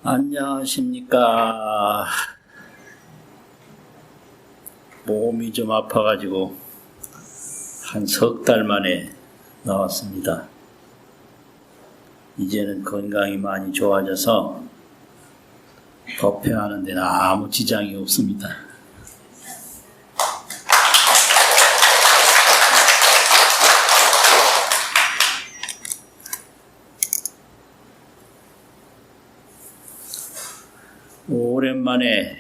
안녕하십니까. 몸이 좀 아파가지고 한 석 달 만에 나왔습니다. 이제는 건강이 많이 좋아져서 법회하는 데는 아무 지장이 없습니다. 오랜만에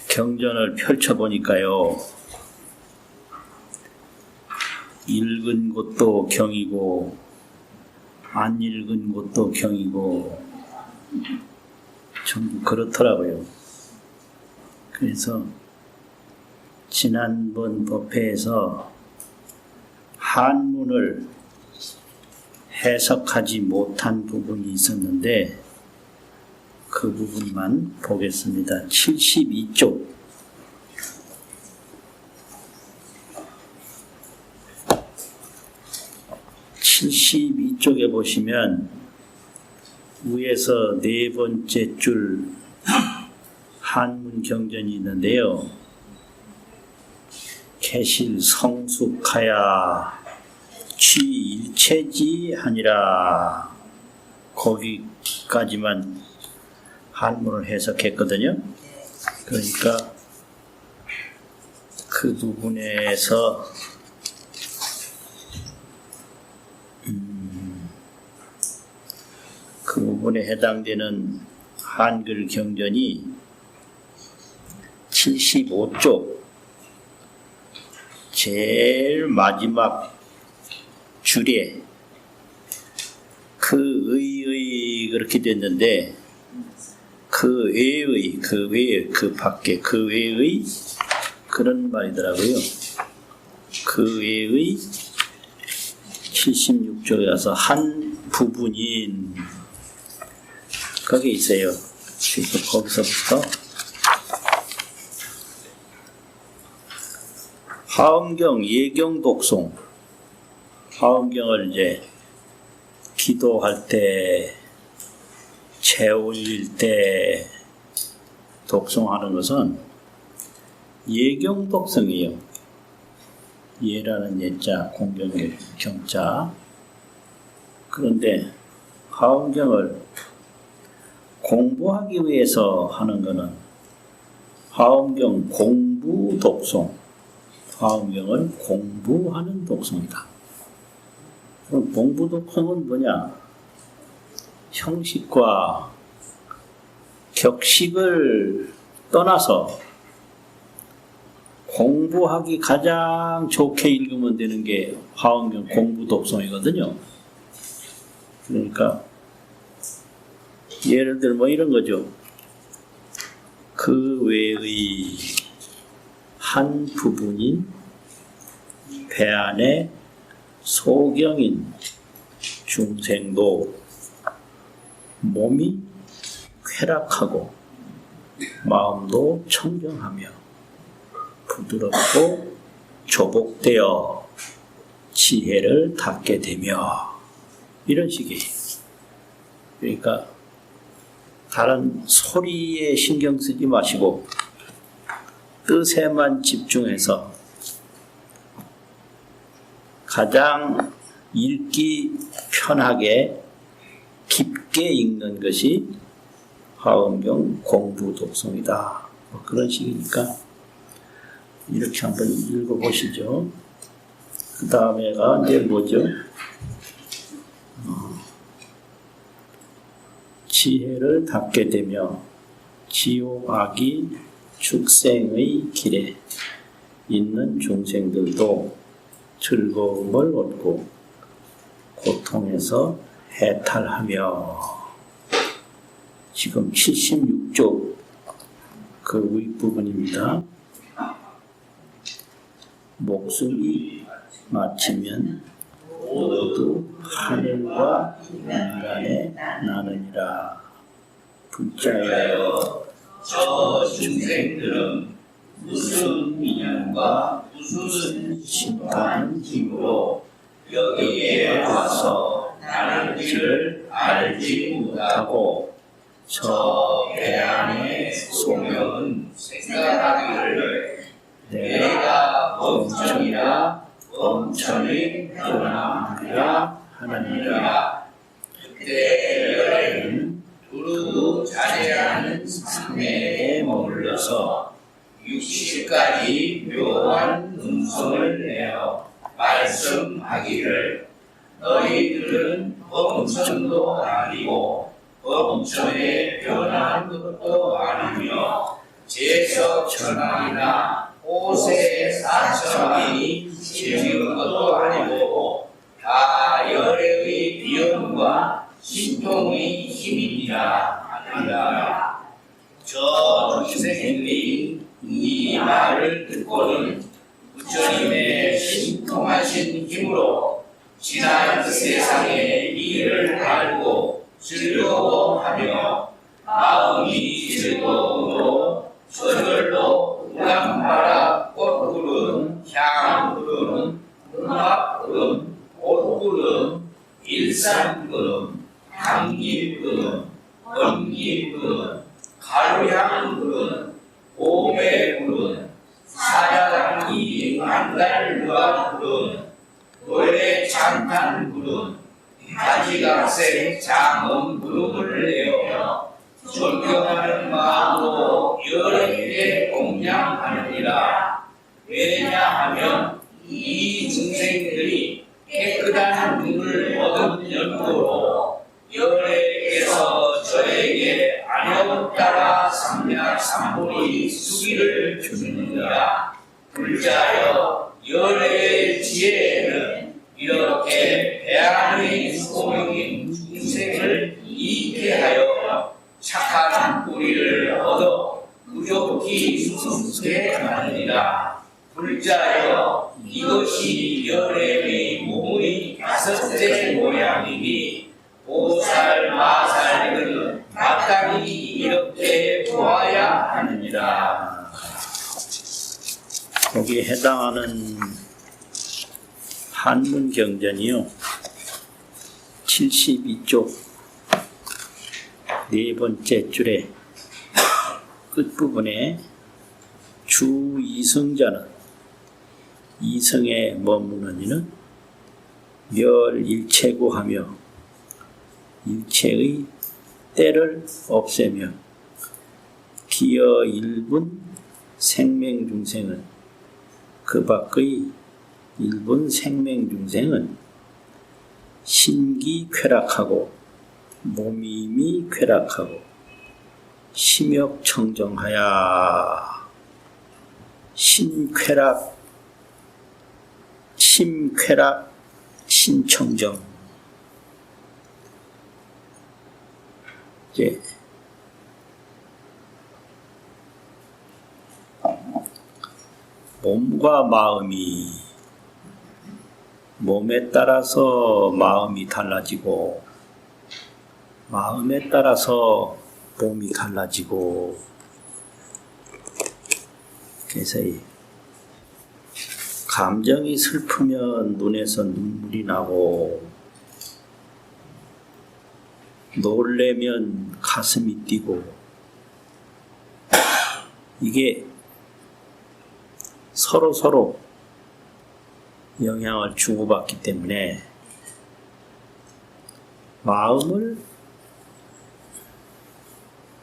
경전을 펼쳐보니까요, 읽은 것도 경이고 안 읽은 것도 경이고 전부 그렇더라고요. 그래서 지난번 법회에서 한문을 해석하지 못한 부분이 있었는데 그 부분만 보겠습니다. 72쪽. 72쪽에 보시면 위에서 네 번째 줄 한문 경전이 있는데요. 개실 성숙하야 취일체지 하니라. 거기까지만 한문을 해석했거든요. 그러니까 그 부분에서 그 부분에 해당되는 한글 경전이 75쪽 제일 마지막 줄에 그 의의 그렇게 됐는데 그 외의, 그 외의, 그 밖에, 그 외의 그런 말이더라고요. 그 외의 76쪽에 가서 한 부분인 거기 있어요. 그래서 거기서부터 화엄경 예경 독송, 화엄경을 이제 기도할 때 체 올릴 때 독송하는 것은 예경 독송이에요. 예라는 예자, 공경의 경자. 그런데 화엄경을 공부하기 위해서 하는 것은 화엄경 공부 독송. 화엄경은 공부하는 독송이다. 그럼 공부 독송은 뭐냐? 형식과 격식을 떠나서 공부하기 가장 좋게 읽으면 되는 게 화엄경 공부 독송이거든요. 그러니까 예를 들어 뭐 이런 거죠. 그 외의 한 부분인 배 안에 소경인 중생도 몸이 쾌락하고 마음도 청정하며 부드럽고 조복되어 지혜를 닦게 되며 이런 식이에요. 그러니까 다른 소리에 신경 쓰지 마시고 뜻에만 집중해서 가장 읽기 편하게 깊게 읽는 것이 화엄경 공부 독송이다. 뭐 그런 식이니까 이렇게 한번 읽어보시죠. 그 다음에가 이제 뭐죠? 지혜를 닦게 되며 지옥악이 축생의 길에 있는 중생들도 즐거움을 얻고 고통에서 해탈하며. 지금 76쪽 그 윗부분입니다. 목숨이 마치면 모두 하늘과 인간에 나느니라. 불자여 저 중생들은 무슨 인연과 무슨 심판 힘으로 여기에 와서 나를 알지 못하고 저 배 안의 소명은 생각하기를 내가 범천이라 범천의 변함이라 하느니라. 그때 열애는 두루 자제하는 상내에 머물러서 60까지 묘한 음성을 내어 말씀하기를 너희들은 범천도 아니고 범천에 변한 것도 아니며 제석천왕이나 호세 사천왕이 지은 것도 아니고 다 열애의 비연과 신통의 힘이니라 하니라. 저 선생님이 이 말을 듣고는 부처님의 신통하신 힘으로 지난 세상의 일을 알고 즐거워하며 마음이 즐거움으로 저절로 우랑바라 꽃구름, 향구름, 음악구름, 옷구름, 일산구름, 향기구름, 언기구름, 가루향구름, 오매구름, 사자당기 안달루아구름, 노래 장탄구름, 가지각색 장엄구름을 내어 존경하는 마음으로 여러에게 공양하느니라. 왜냐하면 이 중생들이 깨끗한 눈을 얻은 연고로 여러에게서 저에게 안녕 따라 삼략삼보리 수기를 주느니라. 불자여 여러의 지혜는 이렇게 배안의 소명인 중생을 이익게 하여 착한 뿌리를 얻어 부족히 성숙해 가느니라. 불자여 이것이 열애의 몸의 다섯째 모양이니 보살 마살은 마땅히 이렇게 보아야 하느니라. 거기에 해당하는 한문 경전이요 72쪽 네 번째 줄에 끝부분에 주 이성자는 이성에 머무는 이는 멸일체고하며 일체의 때를 없애며 기여 일분 생명중생은 그 밖의 일분 생명중생은 신기 쾌락하고 몸임이 쾌락하고 심욕 청정하야 신쾌락 심쾌락 신청정. 이제 몸과 마음이 몸에 따라서 마음이 달라지고 마음에 따라서 몸이 달라지고 그래서 감정이 슬프면 눈에서 눈물이 나고 놀래면 가슴이 뛰고 이게 서로 영향을 주고받기 때문에 마음을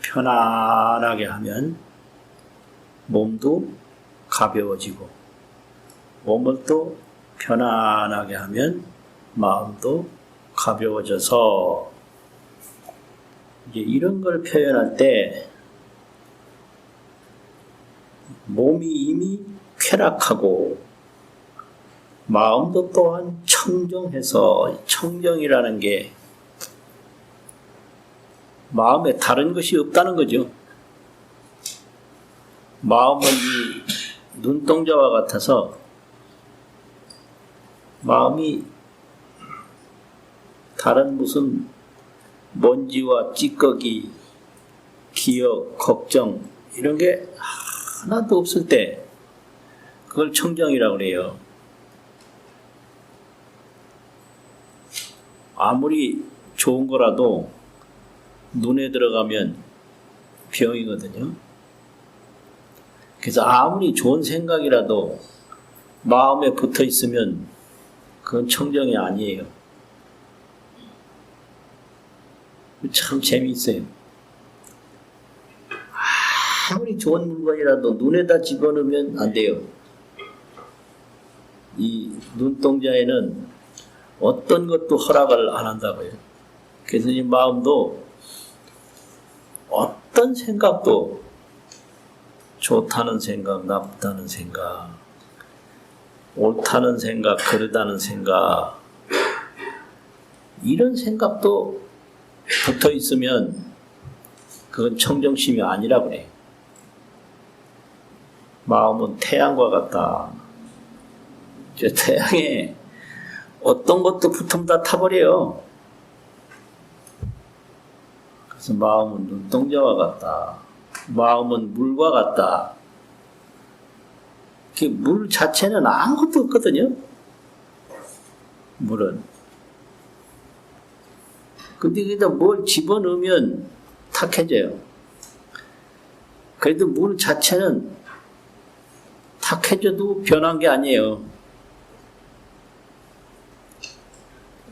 편안하게 하면 몸도 가벼워지고 몸을 또 편안하게 하면 마음도 가벼워져서 이제 이런 걸 표현할 때 몸이 이미 쾌락하고 마음도 또한 청정해서 청정이라는 게 마음에 다른 것이 없다는 거죠. 마음은 이 눈동자와 같아서 마음이 다른 무슨 먼지와 찌꺼기, 기억, 걱정 이런 게 하나도 없을 때 그걸 청정이라고 그래요. 아무리 좋은 거라도 눈에 들어가면 병이거든요. 그래서 아무리 좋은 생각이라도 마음에 붙어 있으면 그건 청정이 아니에요. 참 재미있어요. 아무리 좋은 물건이라도 눈에다 집어넣으면 안 돼요. 이 눈동자에는 어떤 것도 허락을 안 한다고요. 그래서 이 마음도 어떤 생각도 좋다는 생각, 나쁘다는 생각, 옳다는 생각, 그르다는 생각, 이런 생각도 붙어 있으면 그건 청정심이 아니라 그래요. 마음은 태양과 같다. 태양에 어떤 것도 붙으면 다 타버려요. 그래서 마음은 눈동자와 같다. 마음은 물과 같다. 물 자체는 아무것도 없거든요. 물은. 근데 거기다 뭘 집어넣으면 탁해져요. 그래도 물 자체는 탁해져도 변한 게 아니에요.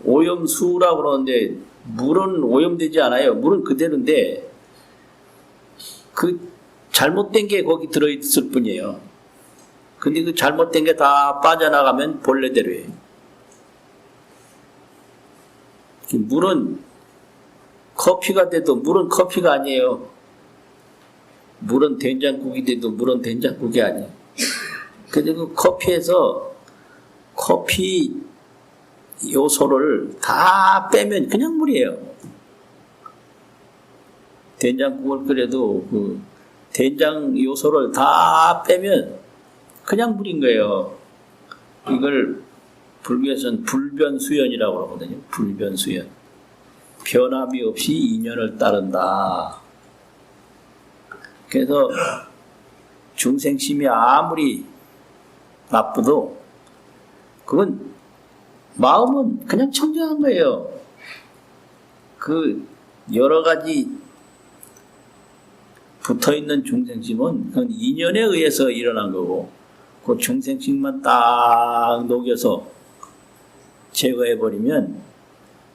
오염수라고 그러는데 물은 오염되지 않아요. 물은 그대로인데 그 잘못된 게 거기 들어있을 뿐이에요. 근데 그 잘못된 게 다 빠져나가면 본래대로예요. 물은 커피가 돼도 물은 커피가 아니에요. 물은 된장국이 돼도 물은 된장국이 아니에요. 그리고 커피에서 커피 요소를 다 빼면 그냥 물이에요. 된장국을 끓여도 그 된장 요소를 다 빼면 그냥 물인 거예요. 이걸 불교에서는 불변수연이라고 하거든요. 불변수연. 변함이 없이 인연을 따른다. 그래서 중생심이 아무리 나쁘도 그건 마음은 그냥 청정한 거예요. 그 여러 가지 붙어있는 중생심은 그건 인연에 의해서 일어난 거고 그 중생심만 딱 녹여서 제거해버리면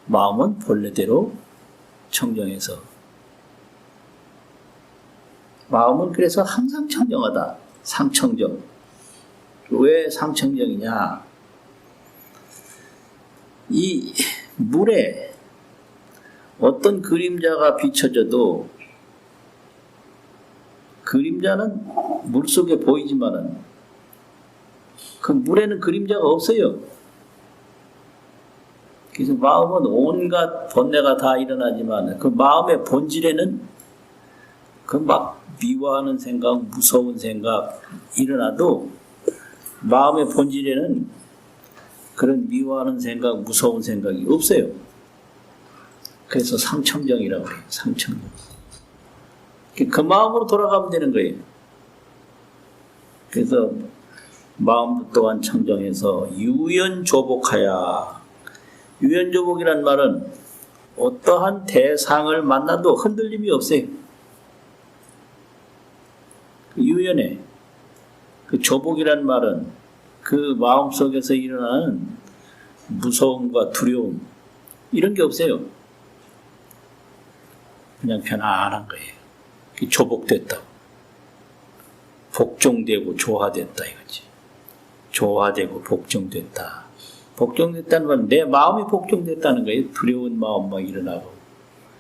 마음은 본래대로 청정해서 마음은 그래서 항상 청정하다. 상청정. 왜 상청정이냐? 이 물에 어떤 그림자가 비춰져도 그림자는 물속에 보이지만은 그 물에는 그림자가 없어요. 그래서 마음은 온갖 번뇌가 다 일어나지만 그 마음의 본질에는 그 막 미워하는 생각, 무서운 생각 일어나도 마음의 본질에는 그런 미워하는 생각, 무서운 생각이 없어요. 그래서 상청정이라고 해요. 상청정. 그 마음으로 돌아가면 되는 거예요. 그래서 마음도 또한 청정해서 유연조복하야. 유연조복이란 말은 어떠한 대상을 만나도 흔들림이 없어요. 유연해. 그 조복이란 말은 그 마음속에서 일어나는 무서움과 두려움 이런 게 없어요. 그냥 편안한 거예요. 조복됐다고. 복종되고 조화됐다 이거지. 조화되고 복종됐다. 복종됐다는 건 내 마음이 복종됐다는 거예요. 두려운 마음 막 일어나고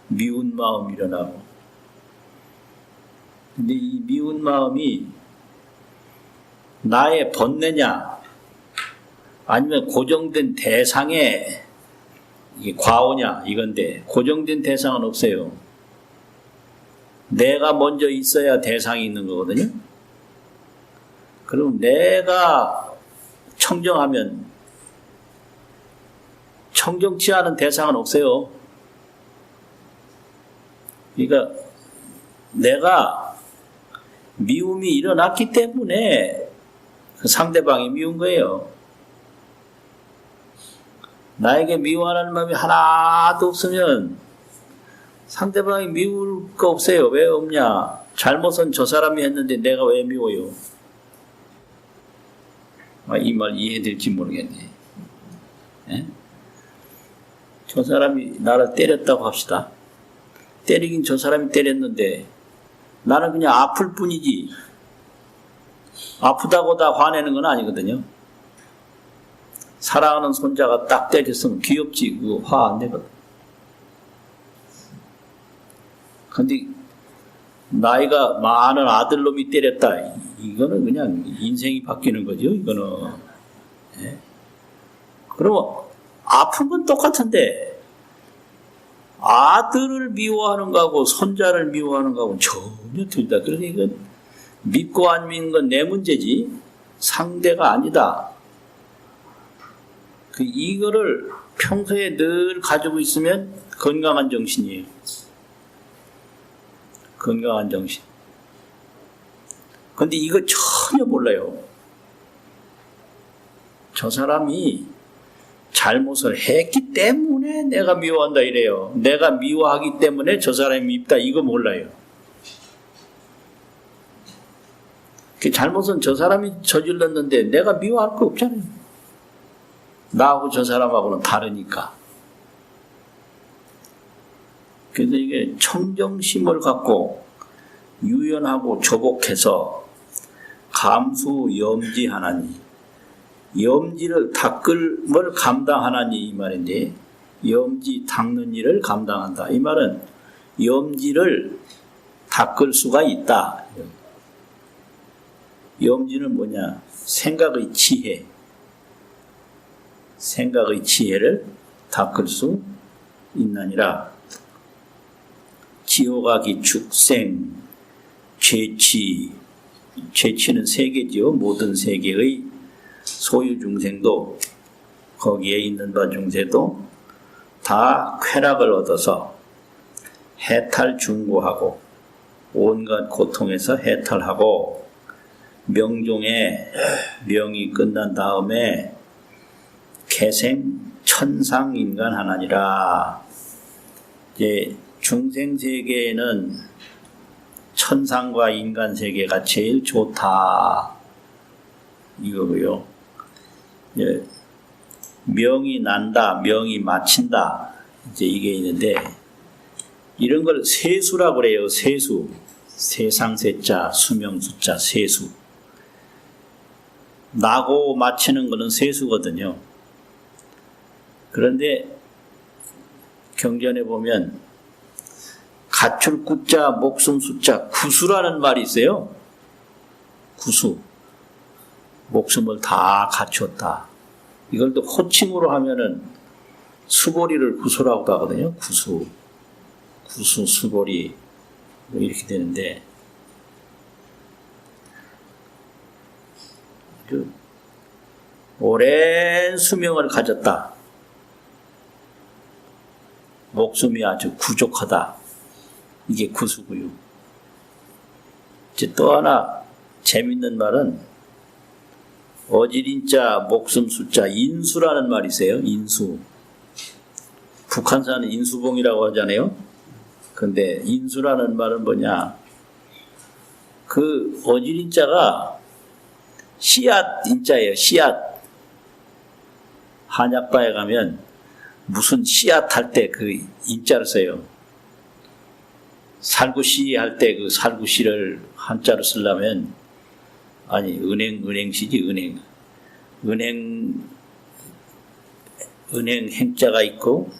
미운 마음 일어나고. 근데 이 미운 마음이 나의 번뇌냐 아니면 고정된 대상의 이게 과오냐 이건데 고정된 대상은 없어요. 내가 먼저 있어야 대상이 있는 거거든요. 그럼 내가 청정하면 청정치 않은 대상은 없어요. 그러니까 내가 미움이 일어났기 때문에 그 상대방이 미운 거예요. 나에게 미워하는 마음이 하나도 없으면 상대방이 미울 거 없어요. 왜 없냐? 잘못은 저 사람이 했는데 내가 왜 미워요? 이 말 이해될지 모르겠네. 예? 저 사람이 나를 때렸다고 합시다. 때리긴 저 사람이 때렸는데 나는 그냥 아플 뿐이지 아프다고 다 화내는 건 아니거든요. 사랑하는 손자가 딱 때렸으면 귀엽지 그거 화 안 내거든. 근데 나이가 많은 아들놈이 때렸다. 이거는 그냥 인생이 바뀌는 거죠. 이거는. 예? 그러면 아픈 건 똑같은데 아들을 미워하는 거하고 손자를 미워하는 거하고는 전혀 틀리다. 그러니 이건 믿고 안 믿는 건 내 문제지 상대가 아니다. 이거를 평소에 늘 가지고 있으면 건강한 정신이에요. 건강한 정신. 근데 이거 전혀 몰라요. 저 사람이 잘못을 했기 때문에 내가 미워한다 이래요. 내가 미워하기 때문에 저 사람이 밉다 이거 몰라요. 그 잘못은 저 사람이 저질렀는데 내가 미워할 거 없잖아요. 나하고 저 사람하고는 다르니까. 그래서 이게 청정심을 갖고 유연하고 조복해서 감수 염지하나니 염지를 닦음을 감당하나니 이 말인데 염지 닦는 일을 감당한다. 이 말은 염지를 닦을 수가 있다. 염지는 뭐냐? 생각의 지혜. 생각의 지혜를 닦을 수 있나니라. 지호가 기축생, 죄치. 죄치는 세계지요. 모든 세계의 소유 중생도 거기에 있는 바 중생도 다 쾌락을 얻어서 해탈 중고하고 온갖 고통에서 해탈하고 명종의 명이 끝난 다음에 개생 천상인간 하나니라. 이제 중생 세계에는 천상과 인간 세계가 제일 좋다 이거고요. 이제 명이 난다, 명이 마친다 이제 이게 있는데 이런 걸 세수라고 그래요. 세수, 세상 세자, 수명 숫자, 세수. 나고 마치는 거는 세수거든요. 그런데 경전에 보면 갖출 구자, 목숨 숫자, 구수라는 말이 있어요. 구수. 목숨을 다 갖췄다. 이걸 또 호칭으로 하면은 수고리를 구수라고도 하거든요. 구수. 구수, 수고리. 이렇게 되는데, 오랜 수명을 가졌다. 목숨이 아주 부족하다. 이게 구수고요. 이제 또 하나 재밌는 말은 어지린자, 목숨 숫자, 인수라는 말이 있어요. 인수. 북한사는 인수봉이라고 하잖아요. 근데 인수라는 말은 뭐냐? 그 어지린자가 씨앗 인자예요. 씨앗. 한약바에 가면 무슨 씨앗 할 때 그 인자를 써요. 살구씨 할 때 그 살구씨를 한자로 쓰려면 아니 은행시지 은행 행자가 있고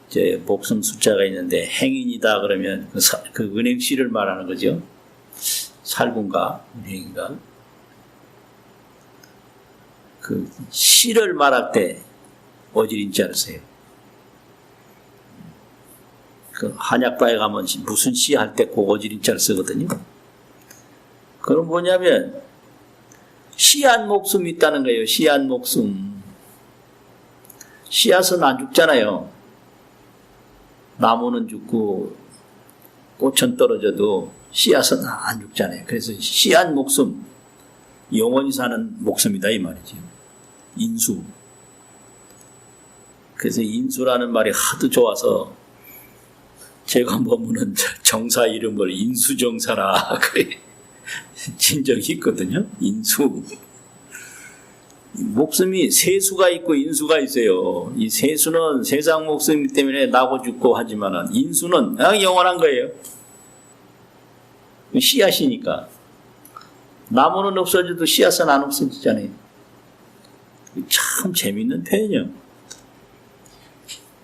이제 목숨 숫자가 있는데 행인이다 그러면 그 은행씨를 말하는 거죠. 살군가 은행인가 그 씨를 말할 때 어지린자를 써요. 그 한약바에 가면 무슨 씨 할 때 꼭 어지린자를 쓰거든요. 그럼 뭐냐면 씨앗 목숨이 있다는 거예요. 씨앗 목숨. 씨앗은 안 죽잖아요. 나무는 죽고 꽃은 떨어져도 씨앗은 안 죽잖아요. 그래서 씨앗 목숨, 영원히 사는 목숨이다 이 말이죠. 인수. 그래서 인수라는 말이 하도 좋아서 제가 머무는 정사 이름을 인수정사라 그래 진 적이 있거든요. 인수. 목숨이 세수가 있고 인수가 있어요. 이 세수는 세상 목숨 때문에 나고 죽고 하지만은 인수는 영원한 거예요. 씨앗이니까. 나무는 없어져도 씨앗은 안 없어지잖아요. 참 재밌는 표현이에요.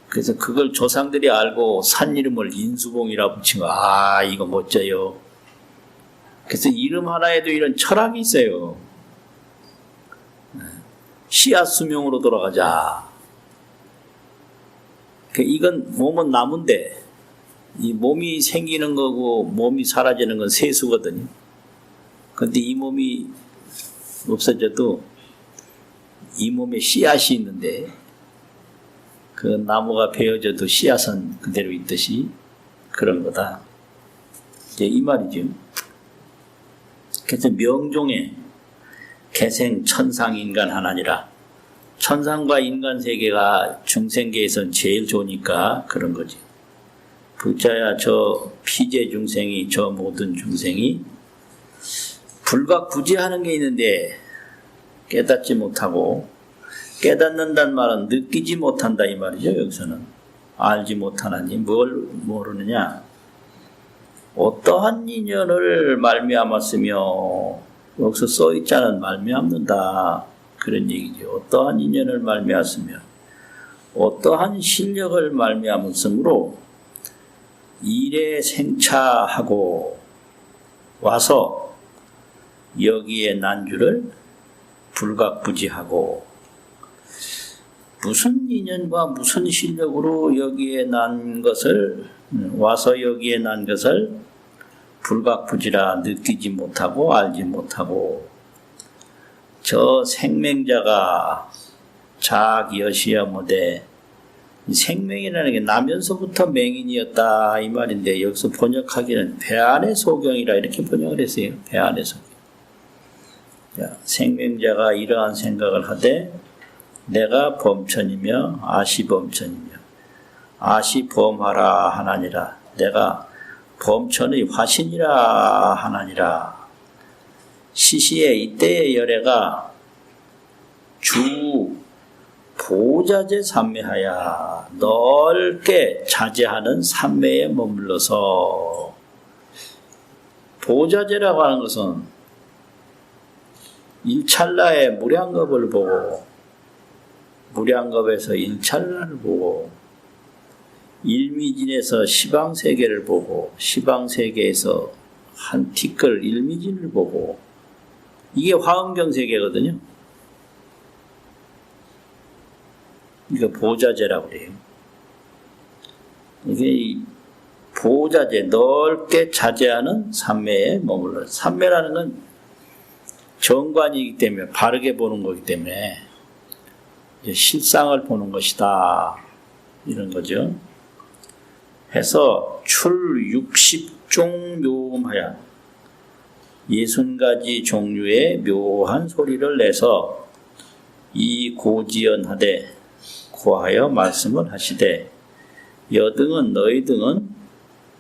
그래서 그걸 조상들이 알고 산 이름을 인수봉이라 붙인 거. 아, 이거 멋져요. 그래서 이름 하나에도 이런 철학이 있어요. 씨앗 수명으로 돌아가자. 이건 몸은 나무인데 이 몸이 생기는 거고 몸이 사라지는 건 세수거든요. 근데 이 몸이 없어져도 이 몸에 씨앗이 있는데 그 나무가 베어져도 씨앗은 그대로 있듯이 그런 거다. 이제 이 말이죠. 그래서 명종에 개생 천상 인간 하나니라. 천상과 인간 세계가 중생계에선 제일 좋으니까 그런 거지. 부자야 저 피제 중생이 저 모든 중생이 불각부지하는 게 있는데 깨닫지 못하고 깨닫는다는 말은 느끼지 못한다 이 말이죠. 여기서는 알지 못하나니 뭘 모르느냐. 어떠한 인연을 말미암았으며 여기서 써있자는 말미암는다 그런 얘기죠. 어떠한 인연을 말미암았으며 어떠한 실력을 말미암았으므로 일에 생차하고 와서 여기에 난주를 불각부지하고 무슨 인연과 무슨 실력으로 여기에 난 것을 와서 여기에 난 것을 불각부지라 느끼지 못하고 알지 못하고 저 생명자가 작여시여모되 생명이라는 게 나면서부터 맹인이었다 이 말인데 여기서 번역하기는 배 안의 소경이라 이렇게 번역을 했어요. 배 안의 소경. 자, 생명자가 이러한 생각을 하되 내가 범천이며 아시 범천이며 아시 범하라 하나니라. 내가 범천의 화신이라 하나니라. 시시에 이때의 열애가 주 보자재 삼매하야 넓게 자재하는 삼매에 머물러서 보자재라고 하는 것은 일찰나의 무량겁을 보고 무량겁에서 일찰나를 보고 일미진에서 시방세계를 보고 시방세계에서 한 티끌 일미진을 보고 이게 화엄경세계거든요. 이거 보자재라고 그래요. 이게 보자재 넓게 자재하는 삼매에 머물러. 삼매라는 건 정관이기 때문에 바르게 보는 거기 때문에 이제 실상을 보는 것이다 이런 거죠. 해서 출 60종 묘음하여 60가지 종류의 묘한 소리를 내서 이 고지연하되 고하여 말씀을 하시되 여등은 너희 등은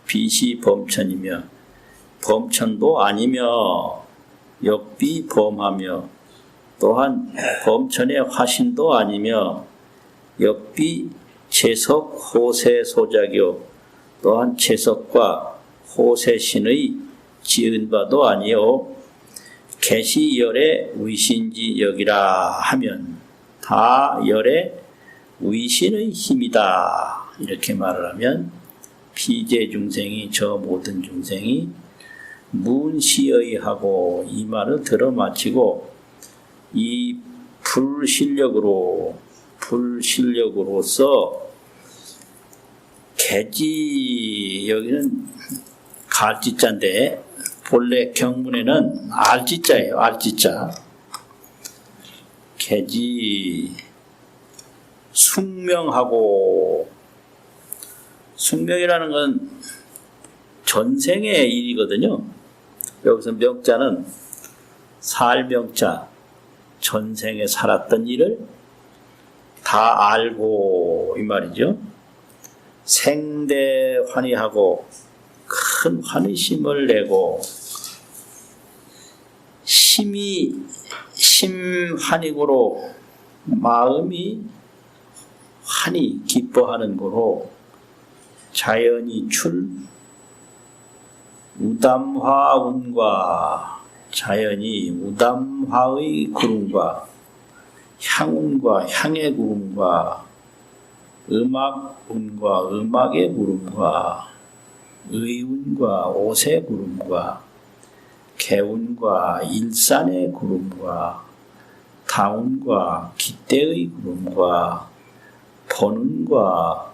빛이 범천이며 범천도 아니며 역비 범하며 또한 범천의 화신도 아니며 역비 채석 호세 소작이요 또한 채석과 호세신의 지은 바도 아니요 개시열의 위신지 여기라 하면 다 열의 위신의 힘이다 이렇게 말을 하면 피제 중생이 저 모든 중생이 문시의하고 이 말을 들어마치고 이 불실력으로서 개지 여기는 갈지자인데 본래 경문에는 알지자예요. 알지자. 개지 숙명하고 숙명이라는 건 전생의 일이거든요. 여기서 명자는 살명자 전생에 살았던 일을 다 알고 이 말이죠. 생대환희하고 큰 환희심을 내고 심환희고로 마음이 환히 기뻐하는 거로 자연이 출 우담화운과 자연이 우담화의 구름과 향운과 향의 구름과 음악운과 음악의 구름과 의운과 옷의 구름과 개운과 일산의 구름과 다운과 깃대의 구름과 번운과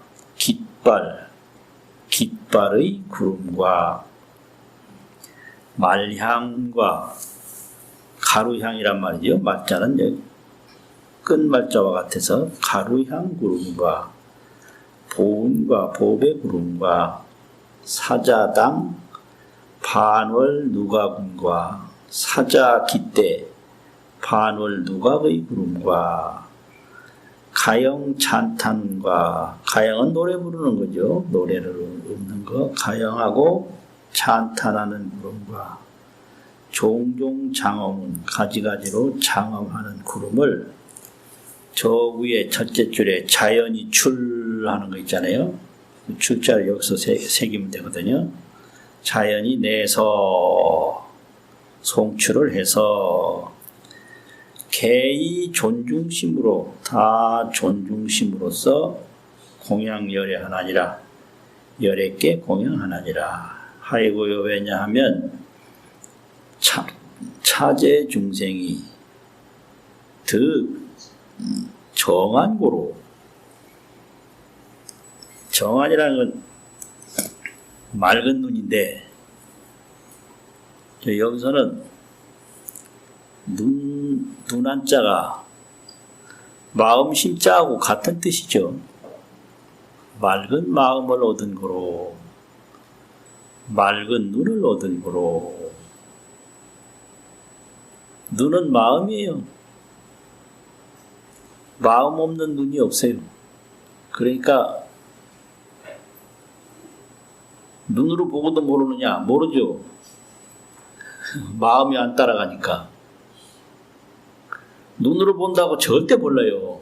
깃발의 구름과 말향과 가루향이란 말이죠. 말자는 끝말자와 같아서 가루향 구름과 보운과 보배 구름과 사자당 반월 누각운과 사자 깃대 반월 누각의 구름과 가영 찬탄과 가영은 노래 부르는 거죠. 노래를 읊는 거 가영하고 찬탄하는 구름과 종종 장엄 가지가지로 장엄하는 구름을 저 위에 첫째 줄에 자연이 출하는 거 있잖아요. 출자를 여기서 새기면 되거든요. 자연이 내서 송출을 해서 개의 존중심으로 다 존중심으로써 공양열애하나니라 열애께 공양하나니라 하이고요. 왜냐하면 차제 중생이 득 정한 고로 정한이라는 건 맑은 눈인데 여기서는 눈한자가 마음 심자하고 같은 뜻이죠. 맑은 마음을 얻은 거로 맑은 눈을 얻은 거로 눈은 마음이에요. 마음 없는 눈이 없어요. 그러니까 눈으로 보고도 모르느냐? 모르죠. 마음이 안 따라가니까. 눈으로 본다고 절대 몰라요.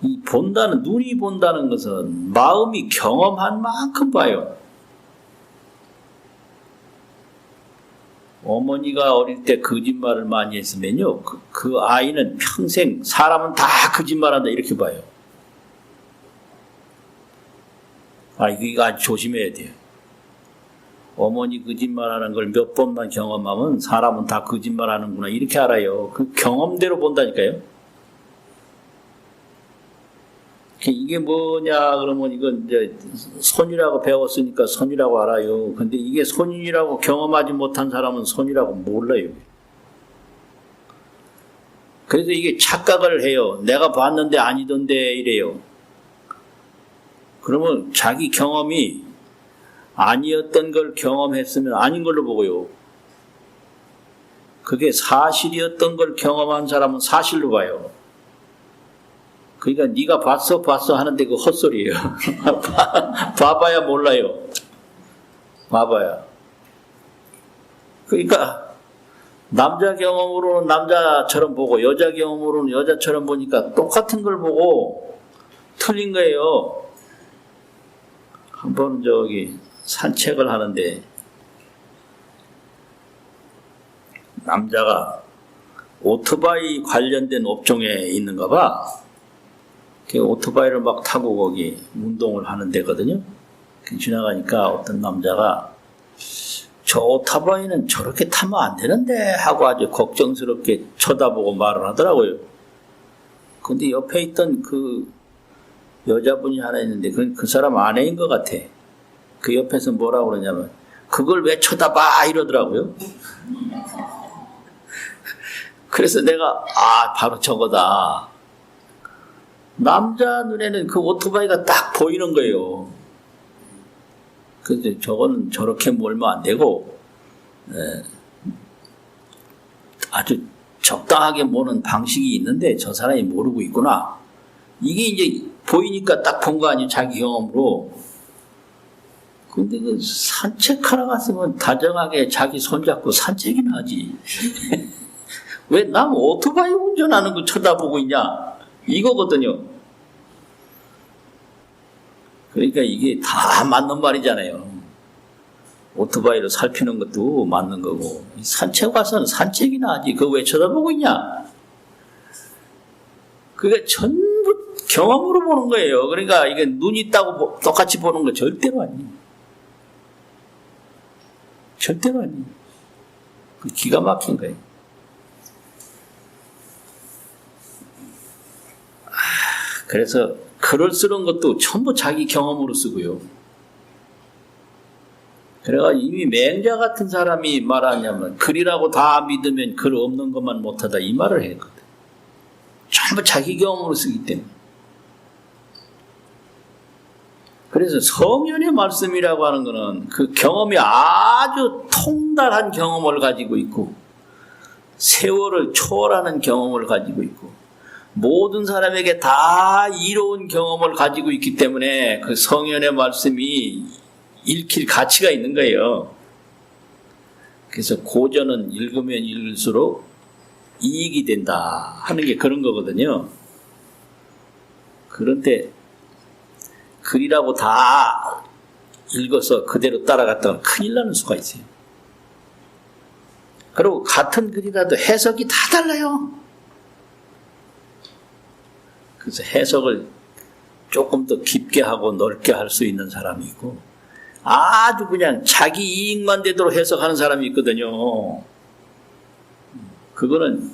이 본다는, 눈이 본다는 것은 마음이 경험한 만큼 봐요. 어머니가 어릴 때 거짓말을 많이 했으면요, 그 아이는 평생 사람은 다 거짓말한다 이렇게 봐요. 이거 아주 조심해야 돼요. 어머니 거짓말하는 걸 몇 번만 경험하면 사람은 다 거짓말하는구나 이렇게 알아요. 그 경험대로 본다니까요. 이게 뭐냐 그러면 이건 이제 손이라고 배웠으니까 손이라고 알아요. 근데 이게 손이라고 경험하지 못한 사람은 손이라고 몰라요. 그래서 이게 착각을 해요. 내가 봤는데 아니던데 이래요. 그러면 자기 경험이 아니었던 걸 경험했으면 아닌 걸로 보고요. 그게 사실이었던 걸 경험한 사람은 사실로 봐요. 그러니까 네가 봤어 하는데 그 헛소리예요. 봐봐야 몰라요. 봐봐야. 그러니까 남자 경험으로는 남자처럼 보고 여자 경험으로는 여자처럼 보니까 똑같은 걸 보고 틀린 거예요. 한번 산책을 하는데 남자가 오토바이 관련된 업종에 있는가 봐. 오토바이를 막 타고 거기 운동을 하는 데거든요. 지나가니까 어떤 남자가 저 오토바이는 저렇게 타면 안 되는데 하고 아주 걱정스럽게 쳐다보고 말을 하더라고요. 근데 옆에 있던 그 여자분이 하나 있는데 그 사람 아내인 것 같아. 그 옆에서 뭐라고 그러냐면 그걸 왜 쳐다봐 이러더라고요. 그래서 내가 바로 저거다. 남자 눈에는 그 오토바이가 딱 보이는 거예요. 그래서 저거는 저렇게 몰면 안 되고 아주 적당하게 모는 방식이 있는데 저 사람이 모르고 있구나. 이게 이제 보이니까 딱 본 거 아니에요, 자기 경험으로. 근데 그 산책하러 갔으면 다정하게 자기 손잡고 산책이나 하지. 왜 남 오토바이 운전하는 거 쳐다보고 있냐? 이거거든요. 그러니까 이게 다 맞는 말이잖아요. 오토바이로 살피는 것도 맞는 거고, 산책 와서는 산책이나 하지. 그거 왜 쳐다보고 있냐? 그게 전부 경험으로 보는 거예요. 그러니까 이게 눈 있다고 똑같이 보는 거 절대로 아니에요. 절대로 아니에요. 그 기가 막힌 거예요. 그래서 글을 쓰는 것도 전부 자기 경험으로 쓰고요. 그래가 이미 맹자 같은 사람이 말하냐면 글이라고 다 믿으면 글 없는 것만 못하다 이 말을 했거든. 전부 자기 경험으로 쓰기 때문에. 그래서 성현의 말씀이라고 하는 것은 그 경험이 아주 통달한 경험을 가지고 있고 세월을 초월하는 경험을 가지고 있고 모든 사람에게 다 이로운 경험을 가지고 있기 때문에 그 성현의 말씀이 읽힐 가치가 있는 거예요. 그래서 고전은 읽으면 읽을수록 이익이 된다 하는 게 그런 거거든요. 그런데 글이라고 다 읽어서 그대로 따라갔다가 큰일 나는 수가 있어요. 그리고 같은 글이라도 해석이 다 달라요. 그래서 해석을 조금 더 깊게 하고 넓게 할 수 있는 사람이 있고 아주 그냥 자기 이익만 되도록 해석하는 사람이 있거든요. 그거는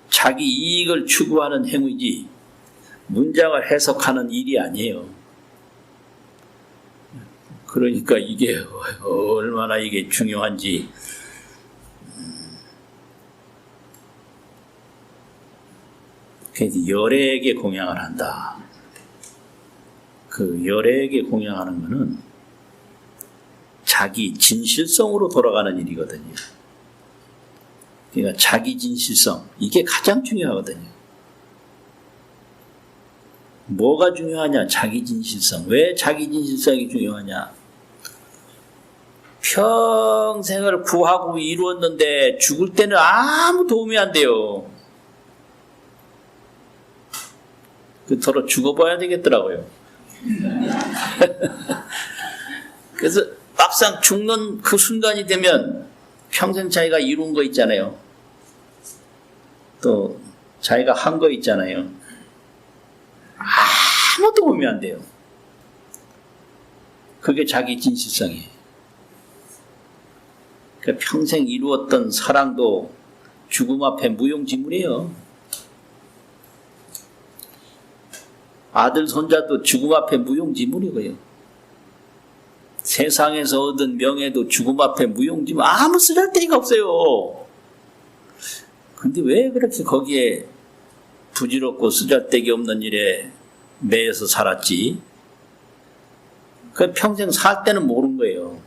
자기 이익을 추구하는 행위지 문장을 해석하는 일이 아니에요. 그러니까 이게 얼마나 이게 중요한지 그래서 열애에게 공양을 한다. 그 열애에게 공양하는 것은 자기 진실성으로 돌아가는 일이거든요. 그러니까 자기 진실성 이게 가장 중요하거든요. 뭐가 중요하냐? 자기 진실성. 왜 자기 진실성이 중요하냐? 평생을 구하고 이루었는데 죽을 때는 아무 도움이 안 돼요. 그토록 죽어봐야 되겠더라고요. 그래서 막상 죽는 그 순간이 되면 평생 자기가 이룬 거 있잖아요. 또 자기가 한 거 있잖아요. 아무 도움이 안 돼요. 그게 자기 진실성이에요. 그러니까 평생 이루었던 사랑도 죽음 앞에 무용지물이에요. 아들, 손자도 죽음 앞에 무용지물이고요. 세상에서 얻은 명예도 죽음 앞에 무용지물, 아무 쓰잘데기가 없어요. 근데 왜 그렇게 거기에 부질없고 쓰잘데기 없는 일에 매여서 살았지? 그 평생 살 때는 모르는 거예요.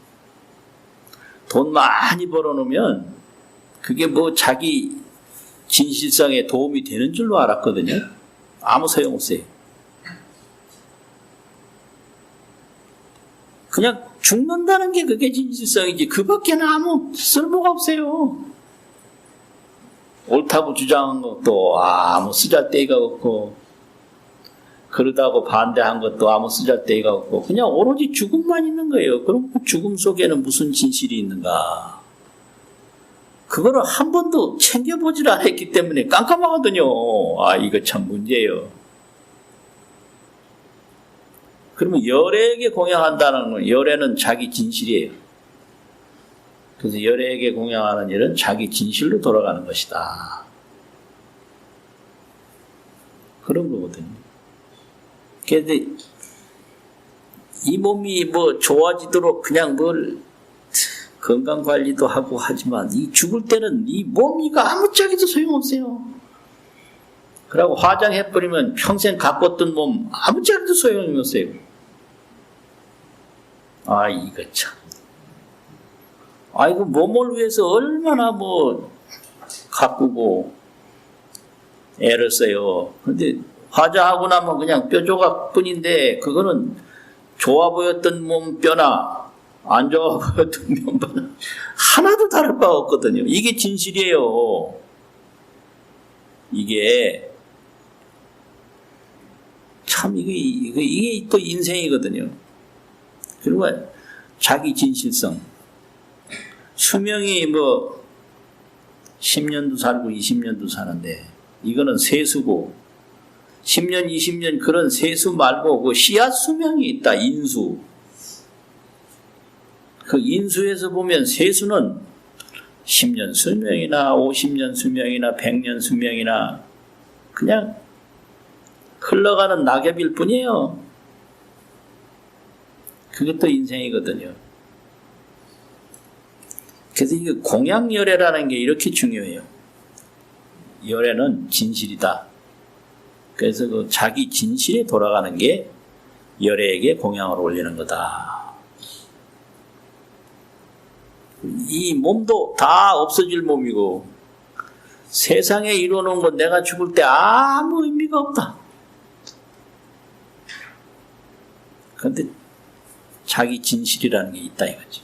돈 많이 벌어놓으면 그게 뭐 자기 진실성에 도움이 되는 줄로 알았거든요. 아무 소용없어요. 그냥 죽는다는 게 그게 진실성이지 그밖에는 아무 쓸모가 없어요. 옳다고 주장한 것도 아무 쓰잘데기가 없고 그러다고 반대한 것도 아무 쓰잘데기가 없고 그냥 오로지 죽음만 있는 거예요. 그럼 죽음 속에는 무슨 진실이 있는가? 그거를 한 번도 챙겨보질 않았기 때문에 깜깜하거든요. 아, 이거 참 문제예요. 그러면 열애에게 공양한다는 건 열애는 자기 진실이에요. 그래서 열애에게 공양하는 일은 자기 진실로 돌아가는 것이다. 그런 거거든요. 그런데 이 몸이 뭐 좋아지도록 그냥 뭘 건강관리도 하고 하지만 이 죽을 때는 이 몸이가 아무짝에도 소용없어요. 그러고 화장해버리면 평생 가꿨던 몸 아무짝에도 소용이 없어요. 아, 이거 참. 아이고, 몸을 위해서 얼마나 뭐, 가꾸고, 애를 써요. 근데 화자하고 나면 그냥 뼈 조각뿐인데 그거는 좋아 보였던 몸뼈나 안 좋아 보였던 몸뼈나 하나도 다를 바가 없거든요. 이게 진실이에요. 이게 참 이게 또 인생이거든요. 그리고 자기 진실성. 수명이 뭐 10년도 살고 20년도 사는데 이거는 세수고 10년 20년 그런 세수 말고 그 씨앗 수명이 있다. 인수. 그 인수에서 보면 세수는 10년 수명이나 50년 수명이나 100년 수명이나 그냥 흘러가는 낙엽일 뿐이에요. 그것도 인생이거든요. 그래서 이게 공양열애라는 게 이렇게 중요해요. 열애는 진실이다. 그래서 그 자기 진실에 돌아가는 게 열애에게 공양을 올리는 거다. 이 몸도 다 없어질 몸이고 세상에 이루어놓은 건 내가 죽을 때 아무 의미가 없다. 그런데 자기 진실이라는 게 있다 이거지.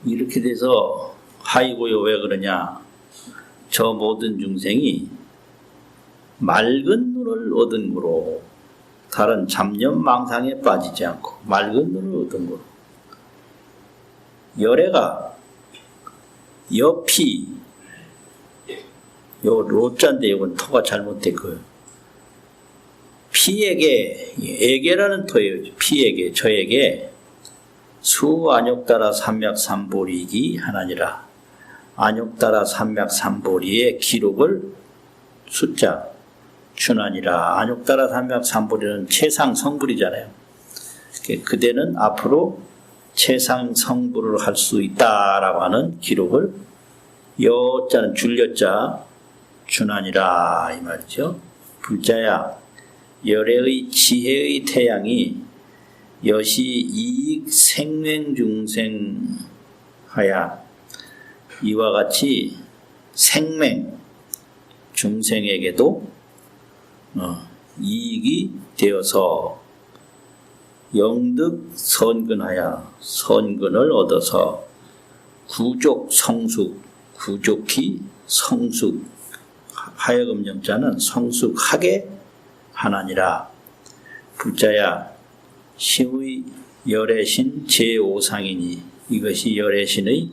이렇게 돼서 하이고요 왜 그러냐. 저 모든 중생이 맑은 눈을 얻은 거로 다른 잡념 망상에 빠지지 않고 맑은 눈을 얻은 거로 열애가 여피 요 로자인데 이건 토가 잘못됐고요. 피에게 에게라는 토예요. 피에게 저에게 수안욕따라 삼맥삼보리이기 하나니라. 안욕따라 삼맥삼보리의 기록을 숫자 준하니라. 안욕따라 삼맥삼보리는 최상 성불이잖아요. 그대는 앞으로 최상 성불을 할 수 있다라고 하는 기록을 여자는 줄여자 준하니라 이 말이죠. 불자야 열애의 지혜의 태양이 여시 이익 생맹중생하야 이와 같이 생맹 중생에게도 이익이 되어서 영득 선근하여 선근을 얻어서 구족 성숙 구족히 성숙 하여금 영자는 성숙하게 하나니라. 불자야 시의 열애신 제5상이니 이것이 열애신의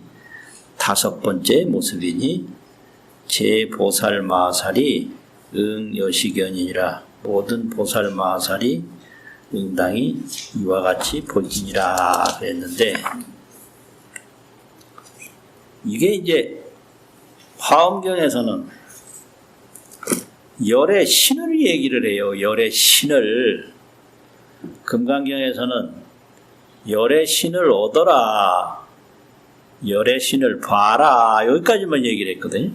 5번째 모습이니 제보살마살이 응여시견이니라. 모든 보살마살이 응당이 이와 같이 볼지니라 그랬는데 이게 이제 화엄경에서는 열의 신을 얘기를 해요. 열의 신을. 금강경에서는 열의 신을 얻어라. 열의 신을 봐라. 여기까지만 얘기를 했거든요.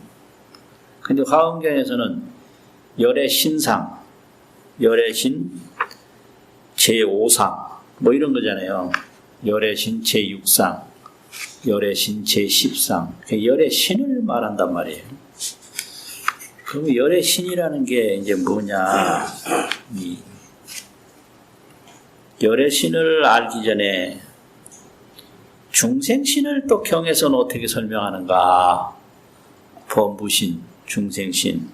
근데 화엄경에서는 열의 신상, 열의 신 제5상 뭐 이런 거잖아요. 열의 신 제6상, 열의 신 제10상. 열의 신을 말한단 말이에요. 그럼 열의 신이라는 게 이제 뭐냐. 이 열의 신을 알기 전에 중생신을 또 경에서는 어떻게 설명하는가. 범부신, 중생신.